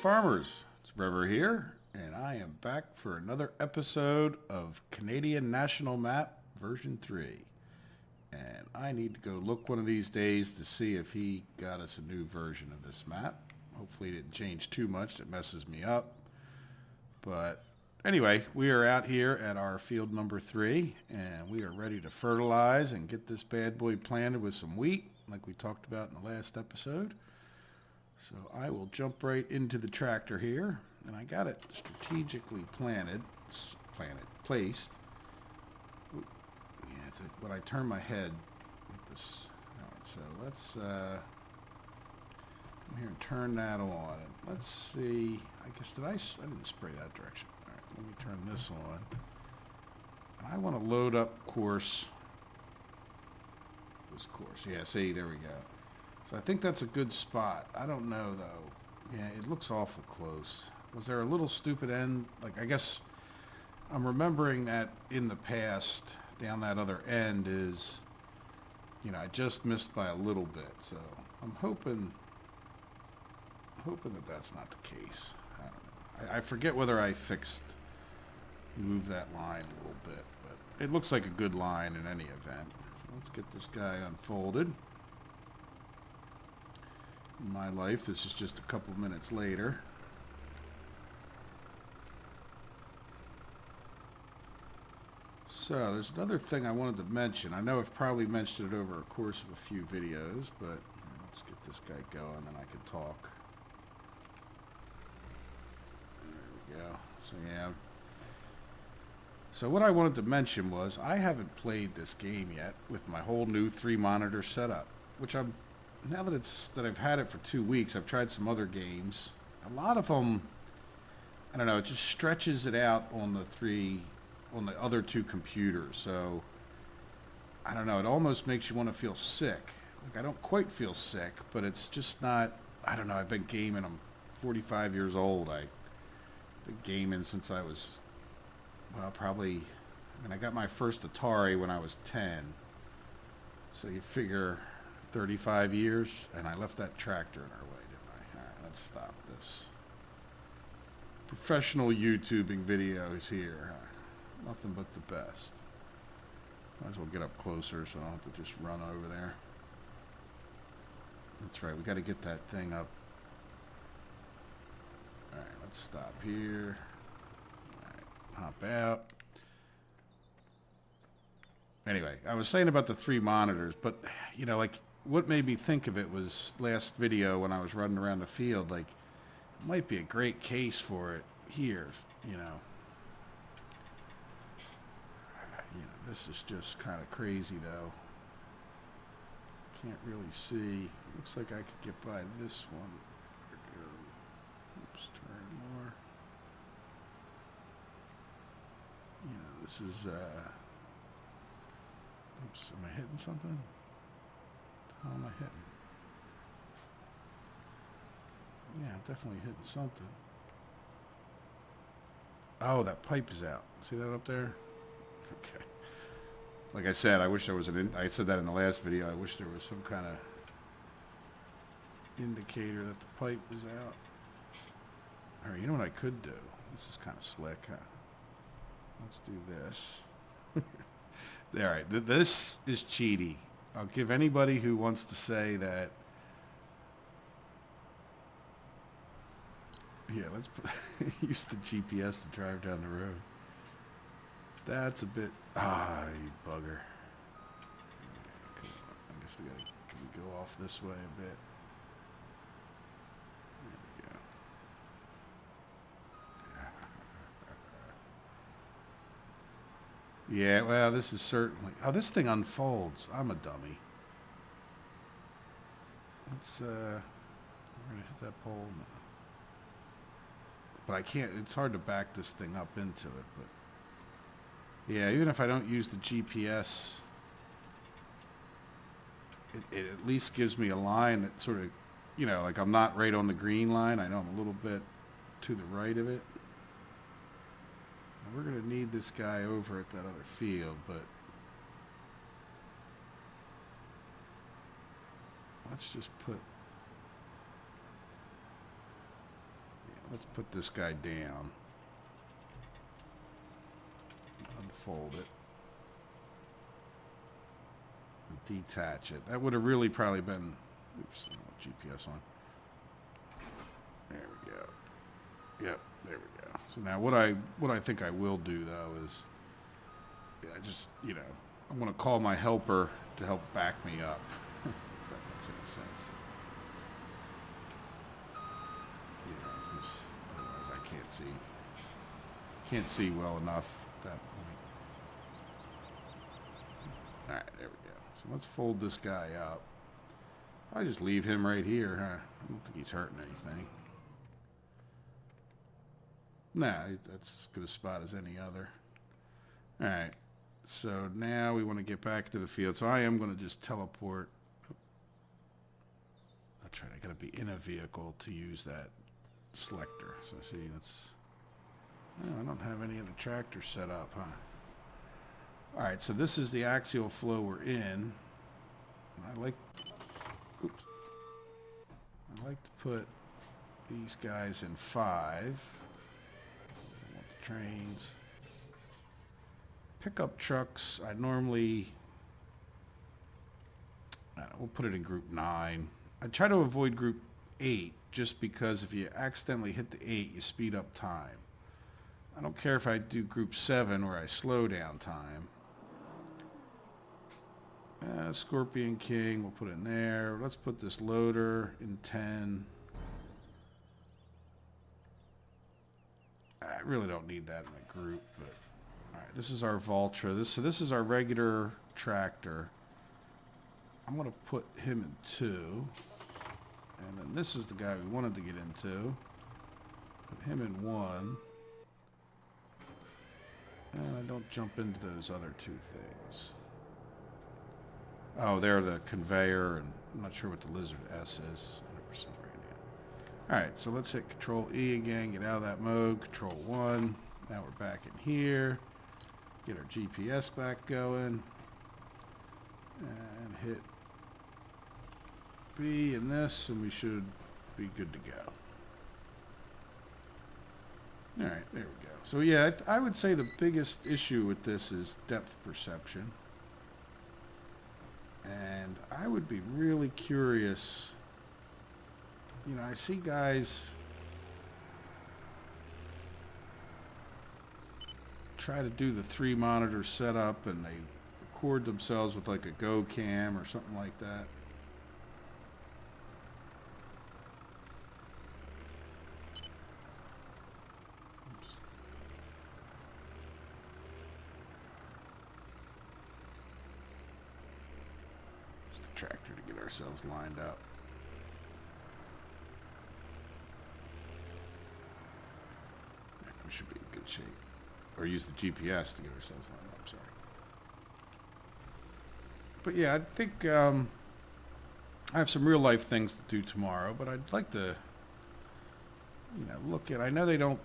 farmers, it's Trevor here, and I am back for another episode of Canadian National Map version 3. And I need to go look one of these days to see if he got us a new version of this map. Hopefully it didn't change too much that messes me up. But anyway, we are out here at our field number 3, and we are ready to fertilize and get this bad boy planted with some wheat, like we talked about in the last episode. So I will jump right into the tractor here, and I got it strategically placed. Yeah, when I turn my head like this. All right, so let's come here and turn that on. Let's see. I guess I didn't spray that direction. All right, let me turn this on. And I want to load up this course. Yeah, see, there we go. So I think that's a good spot. I don't know, though. Yeah, it looks awful close. Was there a little stupid end? Like, I guess I'm remembering that in the past, down that other end is, I just missed by a little bit. So I'm hoping that that's not the case. I don't know. I forget whether I moved that line a little bit, but it looks like a good line in any event. So let's get this guy unfolded. In my life, this is just a couple minutes later. So there's another thing I wanted to mention. I know I've probably mentioned it over a course of a few videos, but let's get this guy going and I can talk. There we go. So yeah. So what I wanted to mention was I haven't played this game yet with my whole new 3-monitor setup, which now that I've had it for 2 weeks, I've tried some other games. A lot of them, I don't know, it just stretches it out on the other 2 computers. So, I don't know, it almost makes you want to feel sick. Like, I don't quite feel sick, but it's just not, I don't know, I've been gaming, I'm 45 years old. I've been gaming since I was, I got my first Atari when I was 10. So you figure 35 years, and I left that tractor in our way, didn't I? All right, let's stop this. Professional YouTubing videos here. Nothing but the best. Might as well get up closer so I don't have to just run over there. That's right, we got to get that thing up. All right, let's stop here. All right, hop out. Anyway, I was saying about the 3 monitors, but, what made me think of it was last video when I was running around the field, like, it might be a great case for it here, this is just kind of crazy, though. Can't really see. Looks like I could get by this one. Oops, turn more. This is, oops, am I hitting something? How am I hitting? Yeah, I'm definitely hitting something. Oh, that pipe is out. See that up there? Okay. Like I said, I wish there was I said that in the last video. I wish there was some kind of indicator that the pipe was out. All right, you know what I could do? This is kind of slick, huh? Let's do this. All right, this is cheaty. I'll give anybody who wants to say that. Yeah, let's use the GPS to drive down the road. That's a bit. You bugger. I guess can we go off this way a bit? There we go. Yeah, well, this is certainly. Oh, this thing unfolds. I'm a dummy. We're gonna hit that pole now. But I can't. It's hard to back this thing up into it, but. Yeah, even if I don't use the GPS, it at least gives me a line that sort of, like I'm not right on the green line. I know I'm a little bit to the right of it. Now we're going to need this guy over at that other field, but let's just put let's put this guy down. Unfold it. And detach it. That would have really probably been... Oops, I don't want GPS on. There we go. Yep, there we go. So now what I think I will do, though, is... Yeah, I want to call my helper to help back me up. If that makes any sense. Yeah, because otherwise I can't see well enough at that point. Alright, there we go. So let's fold this guy up. I just leave him right here, huh? I don't think he's hurting anything. Nah, that's as good a spot as any other. Alright. So now we want to get back to the field. So I am going to just teleport. That's right. I got to be in a vehicle to use that selector. So see, that's... Oh, I don't have any of the tractors set up, huh? All right. So this is the axial flow we're in. I like... Oops. I like to put these guys in 5. I want the trains. Pickup trucks, I normally, we'll put it in group 9. I try to avoid group 8 just because if you accidentally hit the 8, you speed up time. I don't care if I do group 7 where I slow down time. Scorpion King, we'll put in there. Let's put this loader in 10. I really don't need that in a group, but... Alright, this is our Valtra. This is our regular tractor. I'm going to put him in 2. And then this is the guy we wanted to get into. Put him in 1. And I don't jump into those other 2 things. Oh, they're the conveyor, and I'm not sure what the Lizard S is. 100% right now. Alright, so let's hit Control E again, get out of that mode. Control 1. Now we're back in here. Get our GPS back going. And hit B in this, and we should be good to go. Alright, there we go. So yeah, I would say the biggest issue with this is depth perception. And I would be really curious. You know, I see guys try to do the 3 monitor setup and they record themselves with like a Go Cam or something like that. Oops. Just the tractor to get ourselves lined up. Yeah, we should be in good shape. Or use the GPS to get ourselves lined up, sorry. But yeah, I think I have some real life things to do tomorrow, but I'd like to, look at, I know they don't,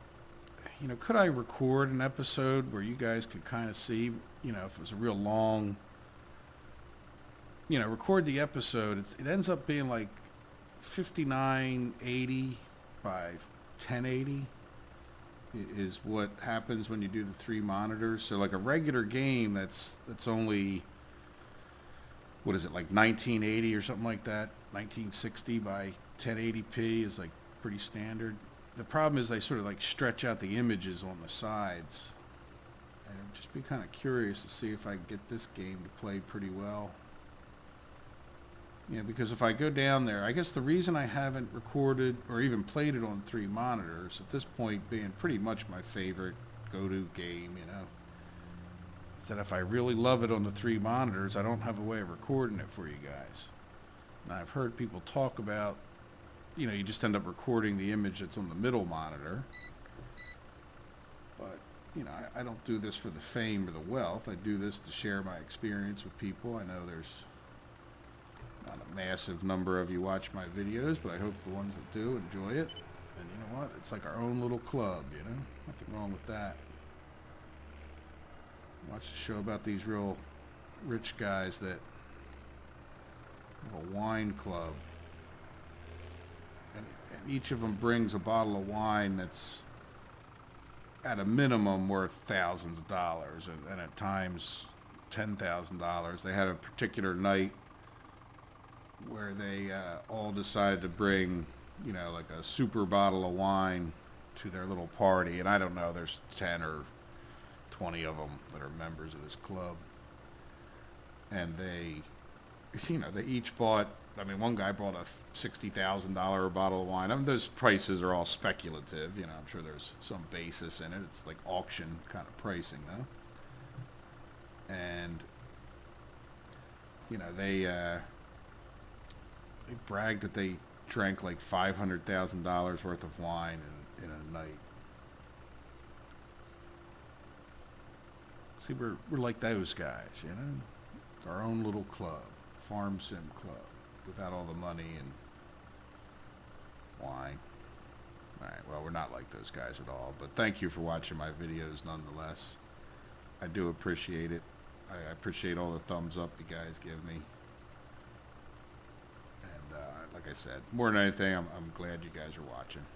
could I record an episode where you guys could kind of see, if it was a real long, record the episode. It ends up being like 5980 by 1080. Is what happens when you do the 3 monitors. So like a regular game that's only, what is it, like 1980 or something like that, 1960 by 1080p is like pretty standard. The problem is they sort of like stretch out the images on the sides. And I'd just be kind of curious to see if I can get this game to play pretty well. Yeah, because if I go down there, I guess the reason I haven't recorded or even played it on 3 monitors, at this point being pretty much my favorite go-to game, is that if I really love it on the 3 monitors, I don't have a way of recording it for you guys. And I've heard people talk about, you just end up recording the image that's on the middle monitor. But, I don't do this for the fame or the wealth. I do this to share my experience with people. I know there's not a massive number of you watch my videos, but I hope the ones that do enjoy it. And you know what? It's like our own little club, Nothing wrong with that. Watch a show about these real rich guys that have a wine club. and each of them brings a bottle of wine that's at a minimum worth thousands of dollars, and at times $10,000. They had a particular night where they all decided to bring, you know, like a super bottle of wine to their little party, and I don't know, there's 10 or 20 of them that are members of this club, and they, you know, they each bought, I mean, one guy bought a $60,000 bottle of wine. I mean, those prices are all speculative, you know, I'm sure there's some basis in it. It's like auction kind of pricing, though. And, you know, they bragged that they drank like $500,000 worth of wine in a night. See, we're like those guys, you know? It's our own little club, farm sim club, without all the money and wine. All right, well, we're not like those guys at all, but thank you for watching my videos nonetheless. I do appreciate it. I appreciate all the thumbs up you guys give me. And like I said, more than anything, I'm glad you guys are watching.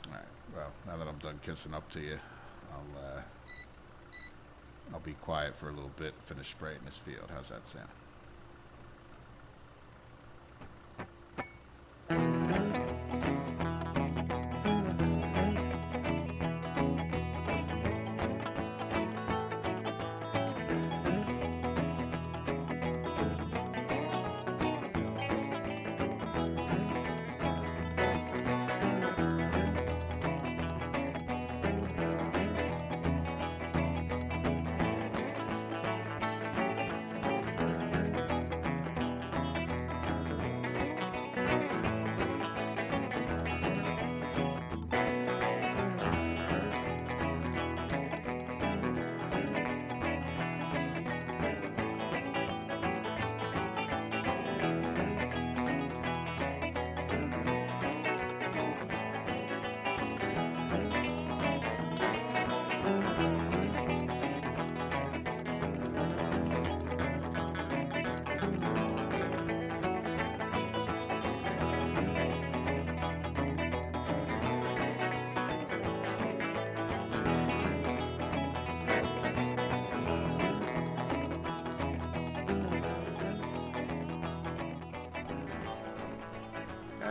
All right, well, now that I'm done kissing up to you, I'll be quiet for a little bit, finish spraying this field. How's that sound?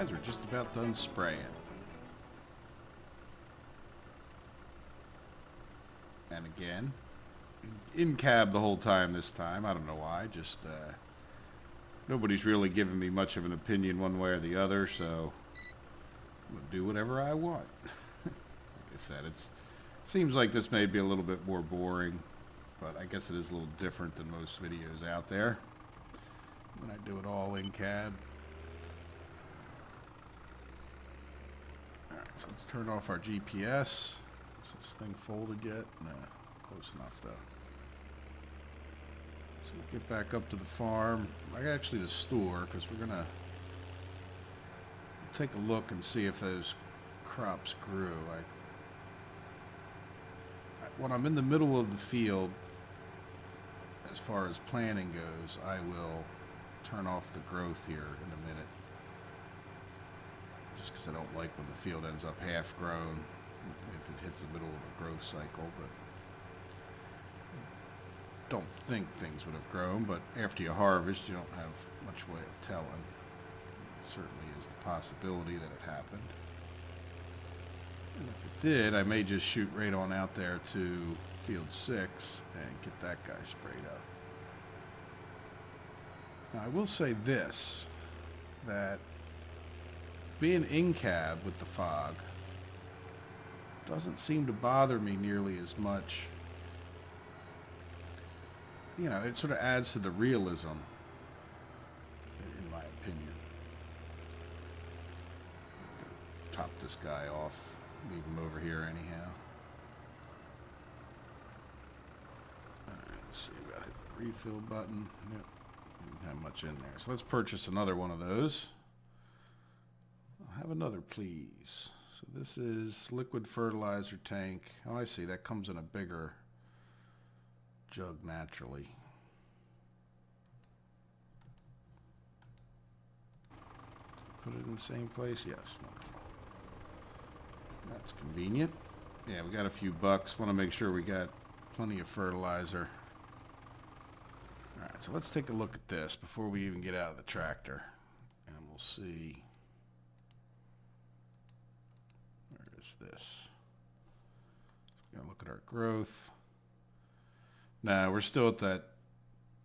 Guys, we're just about done spraying. And again, in cab the whole time this time. I don't know why, just nobody's really giving me much of an opinion one way or the other, so I'm going to do whatever I want. Like I said, it seems like this may be a little bit more boring, but I guess it is a little different than most videos out there when I do it all in cab. Alright, so let's turn off our GPS. Is this thing folded yet? Nah, close enough though. So we'll get back up to the farm, actually the store, because we're gonna take a look and see if those crops grew. When I'm in the middle of the field, as far as planting goes, I will turn off the growth here in a minute. Just because I don't like when the field ends up half grown if it hits the middle of a growth cycle, but I don't think things would have grown, but after you harvest you don't have much way of telling. It certainly is the possibility that it happened. And if it did, I may just shoot right on out there to field 6 and get that guy sprayed up. Now I will say this, that being in cab with the fog doesn't seem to bother me nearly as much. You know, it sort of adds to the realism, in my opinion. Top this guy off, leave him over here anyhow. Alright, let's see, about hit the refill button. Yep, didn't have much in there. So let's purchase another one of those. I'll have another, please. So this is liquid fertilizer tank. Oh, I see. That comes in a bigger jug naturally. Put it in the same place? Yes. Wonderful. That's convenient. Yeah, we got a few bucks. Want to make sure we got plenty of fertilizer. Alright, so let's take a look at this before we even get out of the tractor. And we'll see. Where is this? We're going to look at our growth. Nah, we're still at that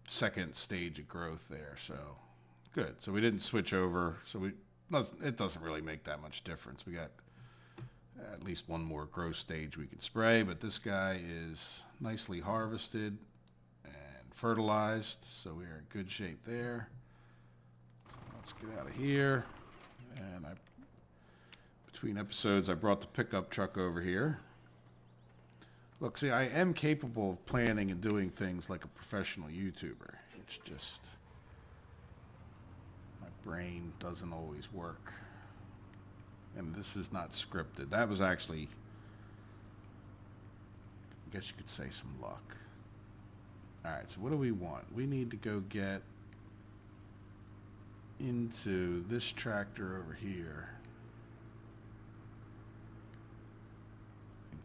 second stage of growth there, so good. So we didn't switch over, so it doesn't really make that much difference. We got at least one more growth stage we can spray, but this guy is nicely harvested and fertilized, so we are in good shape there. So let's get out of here. And between episodes, I brought the pickup truck over here. Look, see, I am capable of planning and doing things like a professional YouTuber. It's just my brain doesn't always work. And this is not scripted. That was actually, I guess you could say, some luck. Alright, so what do we want? We need to go get into this tractor over here.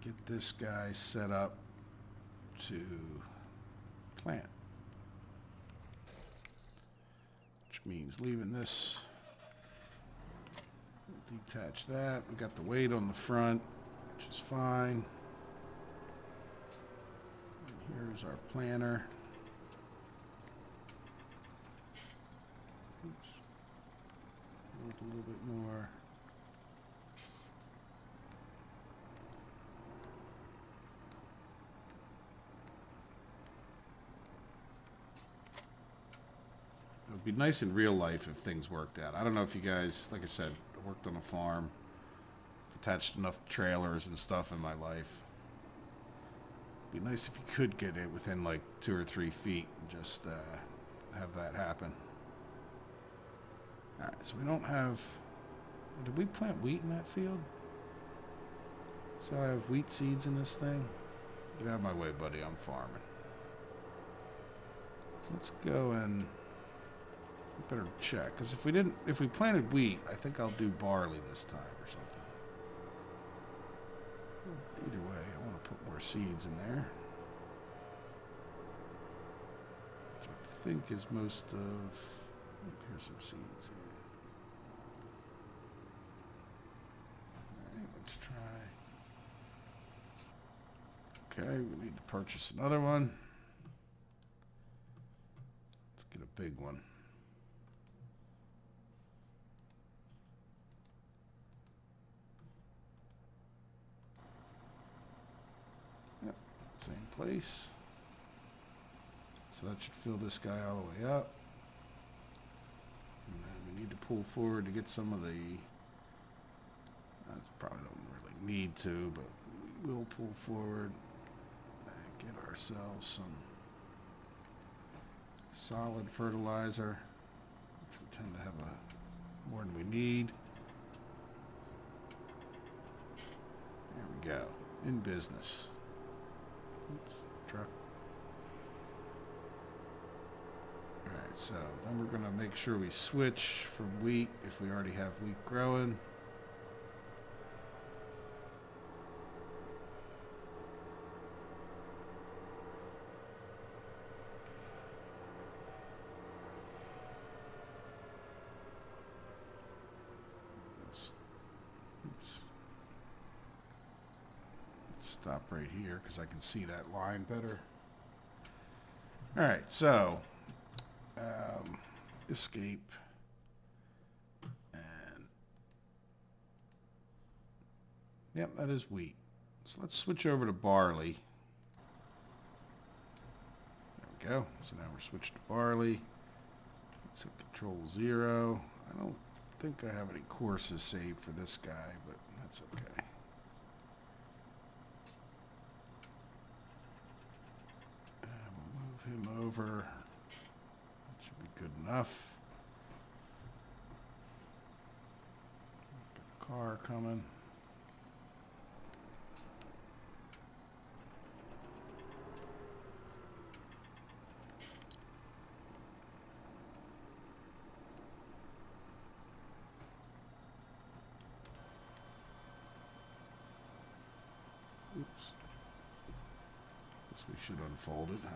Get this guy set up to plant. Which means leaving this, detach that. We got the weight on the front, which is fine. And here's our planter. Oops. Work a little bit more. It would be nice in real life if things worked out. I don't know if you guys, like I said, I worked on a farm. I've attached enough trailers and stuff in my life. It'd be nice if you could get it within like 2 or 3 feet and just have that happen. Alright, so we don't have... Did we plant wheat in that field? So I have wheat seeds in this thing? Get out of my way, buddy. I'm farming. Let's go and... better check, because if we planted wheat, I think I'll do barley this time or something. Either way, I want to put more seeds in there. Which I think is most of... Here's some seeds here. Alright, let's try... Okay, we need to purchase another one. Let's get a big one. Same place. So that should fill this guy all the way up. And then we need to pull forward to get some of the... That's probably don't really need to, but we will pull forward and get ourselves some solid fertilizer, which we tend to have more than we need. There we go. In business. Oops, truck. Alright, so then we're going to make sure we switch from wheat if we already have wheat growing. Stop right here because I can see that line better. All right, so escape and yep, that is wheat. So let's switch over to barley. There we go. So now we're switched to barley. Let's hit Control-0. I don't think I have any courses saved for this guy, but that's okay. Him over. That should be good enough. Got a car coming. Oops. Guess we should unfold it, huh?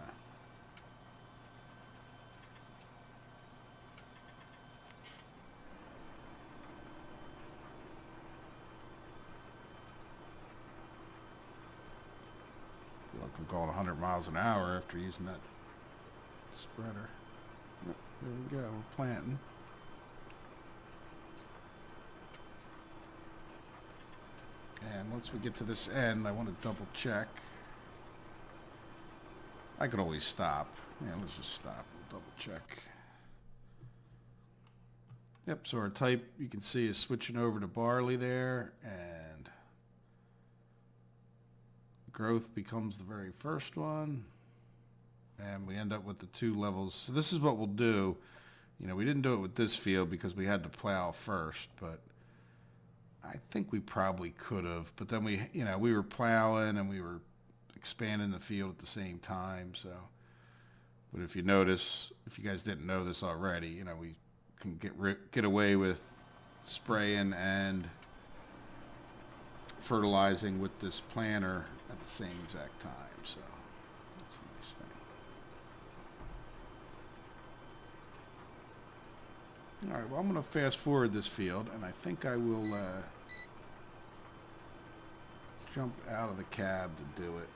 I feel like I'm going 100 miles an hour after using that spreader. Yep, there we go. We're planting. And once we get to this end, I want to double check. I could always stop. Yeah, let's just stop. We'll double check. Yep, so our type, you can see, is switching over to barley there, and growth becomes the very first one. And we end up with the 2 levels. So this is what we'll do. You know, we didn't do it with this field because we had to plow first, but I think we probably could have. But then we were plowing and we were expanding the field at the same time. So, but if you notice, if you guys didn't know this already, you know, we can get away with spraying and fertilizing with this planter at the same exact time. So that's a nice thing. All right, well, I'm going to fast forward this field, and I think I will jump out of the cab to do it.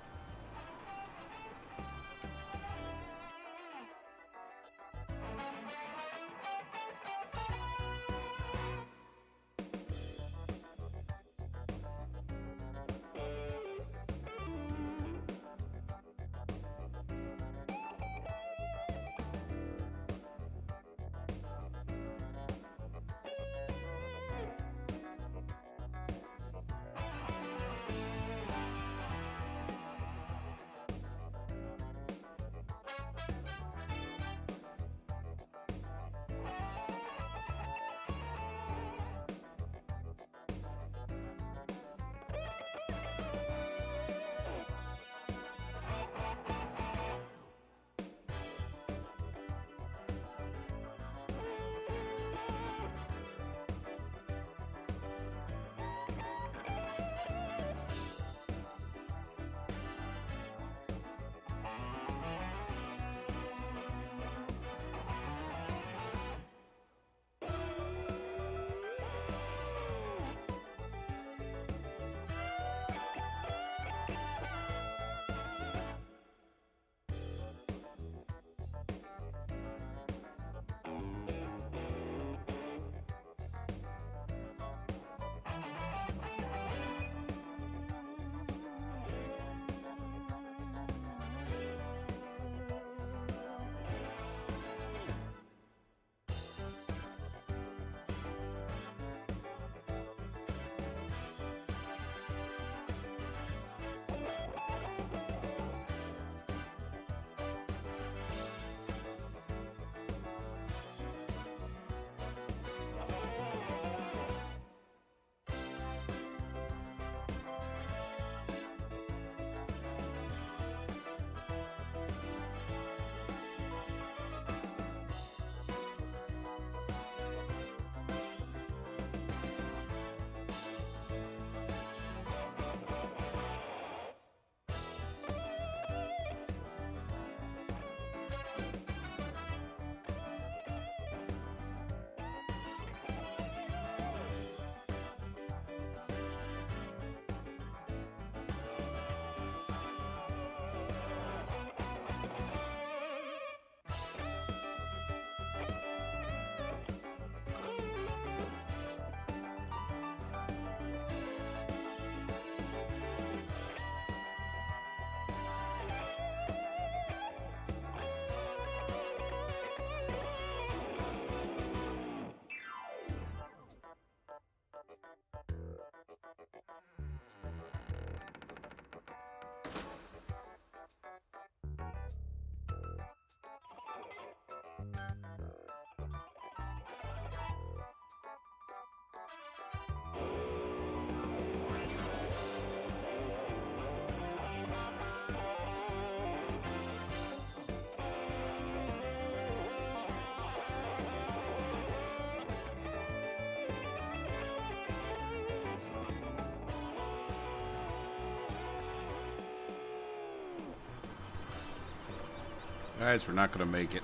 Guys, we're not going to make it.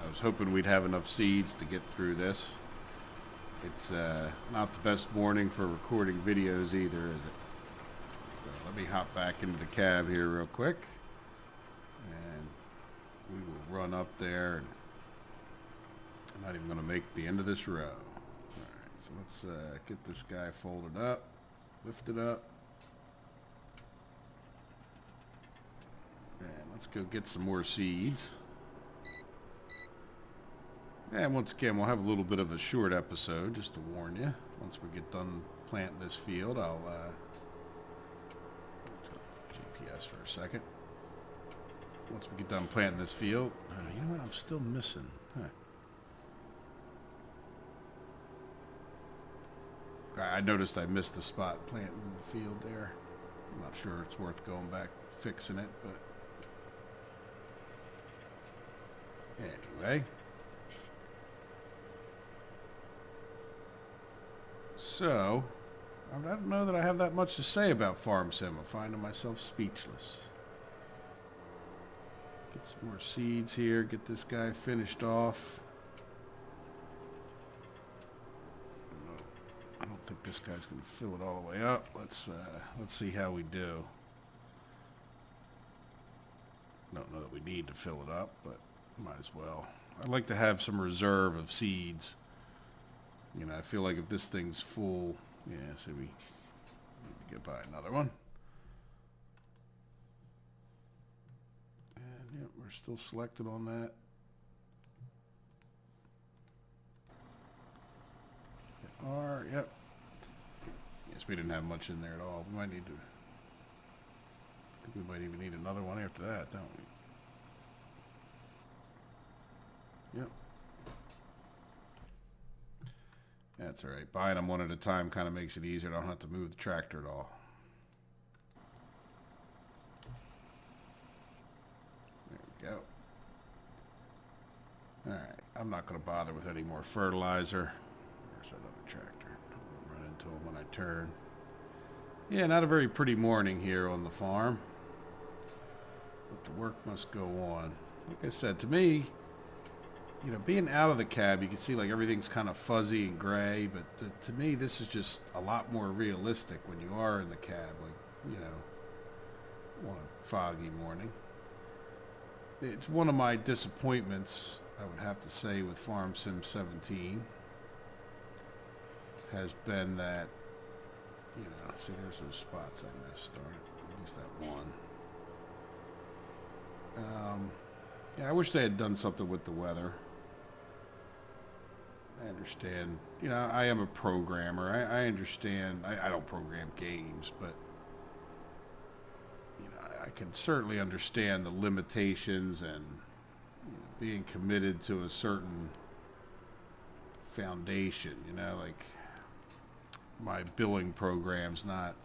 I was hoping we'd have enough seeds to get through this. It's not the best morning for recording videos either, is it? So let me hop back into the cab here real quick. And we will run up there. And I'm not even going to make the end of this row. Alright, so let's get this guy folded up, lifted up. And let's go get some more seeds. And once again, we'll have a little bit of a short episode, just to warn you. Once we get done planting this field, I'll GPS for a second. Once we get done planting this field, you know what? I'm still missing. I noticed I missed a spot planting the field there. I'm not sure it's worth going back fixing it, but anyway. So, I don't know that I have that much to say about Farm Sim. I'm finding myself speechless. Get some more seeds here, get this guy finished off. I don't think this guy's going to fill it all the way up. Let's see how we do. Don't know that we need to fill it up, but might as well. I'd like to have some reserve of seeds. You know, I feel like if this thing's full, yeah, see, we need to get by another one. And yep, we're still selected on that. Hit R, yep. Yes, we didn't have much in there at all. We might need to, I think we might even need another one after that, don't we? Yep. That's all right. Buying them one at a time kind of makes it easier. I don't have to move the tractor at all. There we go. All right. I'm not going to bother with any more fertilizer. There's that other tractor. I'll run into him when I turn. Yeah, not a very pretty morning here on the farm. But the work must go on. Like I said, to me, you know, being out of the cab, you can see like everything's kind of fuzzy and gray, but to me, this is just a lot more realistic when you are in the cab, like, you know, on a foggy morning. It's one of my disappointments, I would have to say, with Farm Sim 17 has been that, you know, see, there's those spots I missed, at least that one. Yeah, I wish they had done something with the weather. I understand, you know, I am a programmer. I understand, I don't program games, but, you know, I can certainly understand the limitations and, you know, being committed to a certain foundation, you know, like my billing program's not,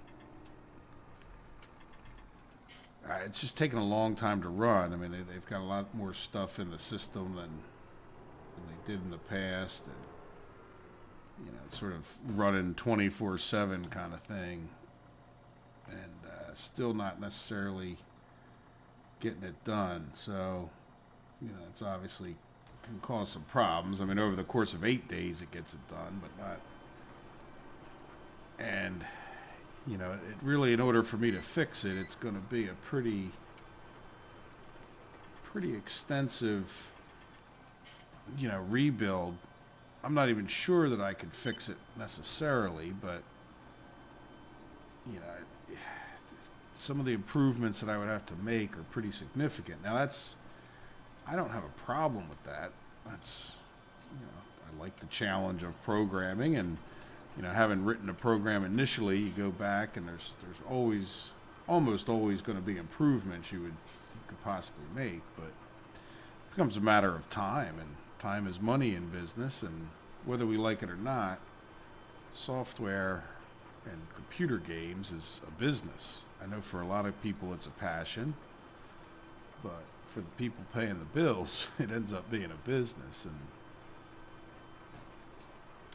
it's just taken a long time to run. I mean, they've got a lot more stuff in the system than they did in the past, and you know, it's sort of running 24/7 kind of thing, and still not necessarily getting it done. So, you know, it's obviously can cause some problems. I mean, over the course of 8 days, it gets it done, but not. And you know, it really, in order for me to fix it, it's going to be a pretty extensive, you know, rebuild. I'm not even sure that I could fix it necessarily, but, you know, some of the improvements that I would have to make are pretty significant. Now I don't have a problem with that. That's, you know, I like the challenge of programming, and, you know, having written a program initially, you go back and there's always, almost always going to be improvements you could possibly make, but it becomes a matter of time, and time is money in business, and whether we like it or not, software and computer games is a business. I know for a lot of people it's a passion, but for the people paying the bills, it ends up being a business. And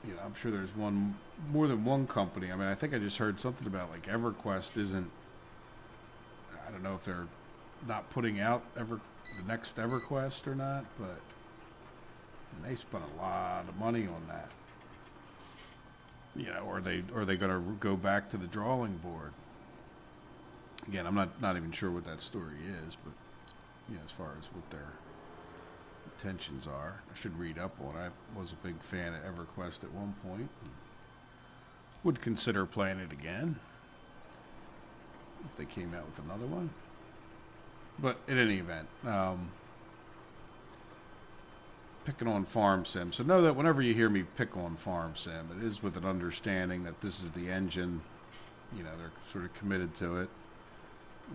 you know, I'm sure there's more than one company. I mean, I think I just heard something about like EverQuest isn't, I don't know if they're not putting out the next EverQuest or not, but they spent a lot of money on that. You know, are they going to go back to the drawing board? Again, I'm not even sure what that story is, but you know, as far as what their intentions are, I should read up on it. I was a big fan of EverQuest at one point. And would consider playing it again if they came out with another one. But in any event, picking on Farm Sim. So know that whenever you hear me pick on Farm Sim, it is with an understanding that this is the engine. You know, they're sort of committed to it.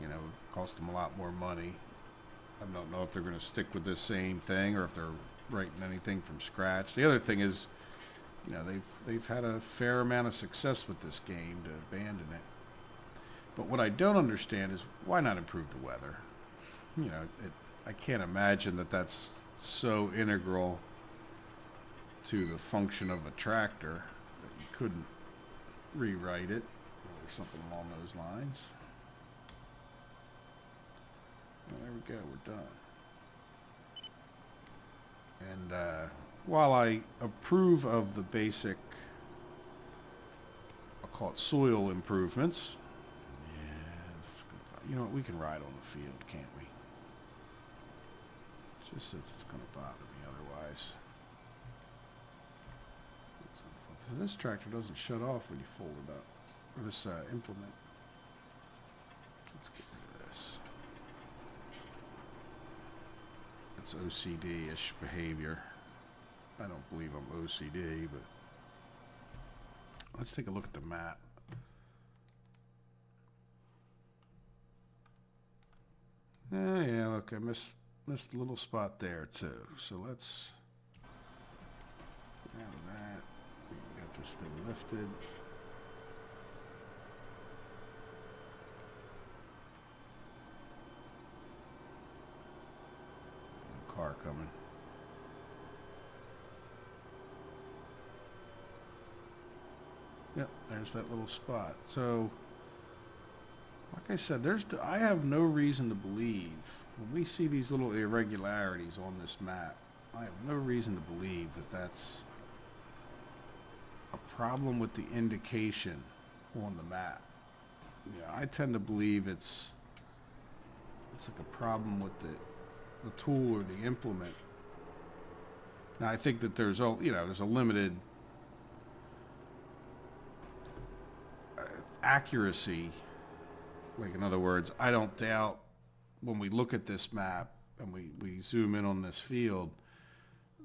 You know, it cost them a lot more money. I don't know if they're going to stick with this same thing or if they're writing anything from scratch. The other thing is, you know, they've had a fair amount of success with this game to abandon it. But what I don't understand is why not improve the weather? You know, I can't imagine that that's so integral to the function of a tractor that you couldn't rewrite it or something along those lines. Well, there we go, we're done. And while I approve of the basic, I'll call it soil improvements, you know what, we can ride on the field, can't we? Just since it's going to bother me otherwise. So this tractor doesn't shut off when you fold it up, or this implement. Let's get rid of this. It's OCD-ish behavior. I don't believe I'm OCD, but let's take a look at the map. Yeah, look, I missed a little spot there too. So let's get out of that. Got this thing lifted. Car coming. Yep, there's that little spot. So, like I said, I have no reason to believe, when we see these little irregularities on this map, I have no reason to believe that that's a problem with the indication on the map. You know, I tend to believe it's like a problem with the tool or the implement. Now, I think that there's a limited accuracy. Like, in other words, I don't doubt when we look at this map and we zoom in on this field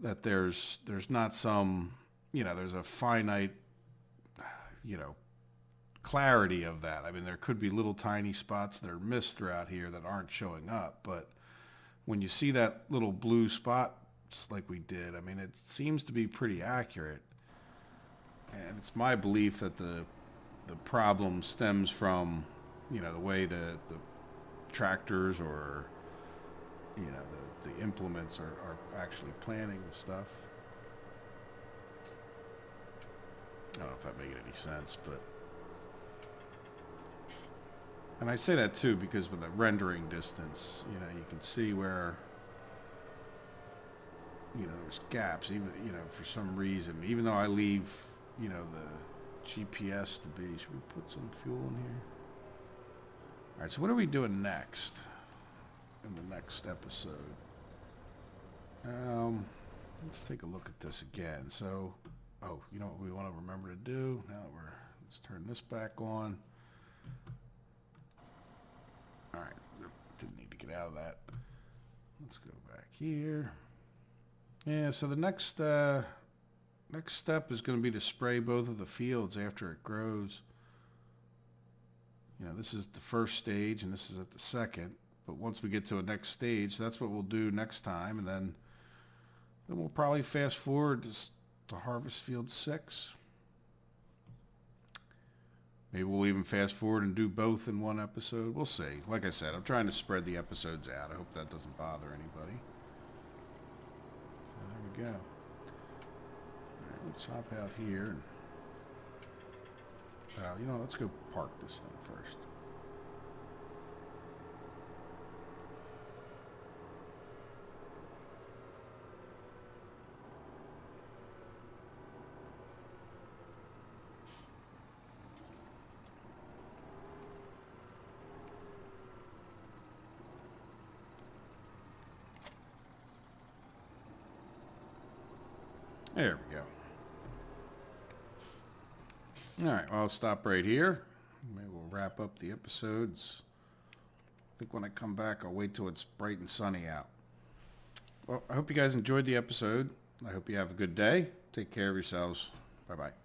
that there's not some, you know, there's a finite, you know, clarity of that. I mean, there could be little tiny spots that are missed throughout here that aren't showing up, but when you see that little blue spot like we did, I mean, it seems to be pretty accurate. And it's my belief that the problem stems from, you know, the way the tractors or, you know, the implements are actually planning the stuff. I don't know if that makes any sense, but... And I say that too because with the rendering distance, you know, you can see where, you know, there's gaps, even, you know, for some reason, even though I leave, you know, the GPS to be. Should we put some fuel in here? All right, so what are we doing next in the next episode? Let's take a look at this again. So, oh, you know what we want to remember to do? Now that let's turn this back on. All right, didn't need to get out of that. Let's go back here. Yeah, so the next step is going to be to spray both of the fields after it grows. You know, this is the first stage and this is at the second. But once we get to a next stage, that's what we'll do next time. And then we'll probably fast forward to harvest field 6. Maybe we'll even fast forward and do both in one episode. We'll see. Like I said, I'm trying to spread the episodes out. I hope that doesn't bother anybody. So there we go. All right, let's hop out here. And, you know, let's go park this thing first. There we go. All right, well, I'll stop right here. Maybe we'll wrap up the episodes. I think when I come back, I'll wait till it's bright and sunny out. Well, I hope you guys enjoyed the episode. I hope you have a good day. Take care of yourselves. Bye-bye.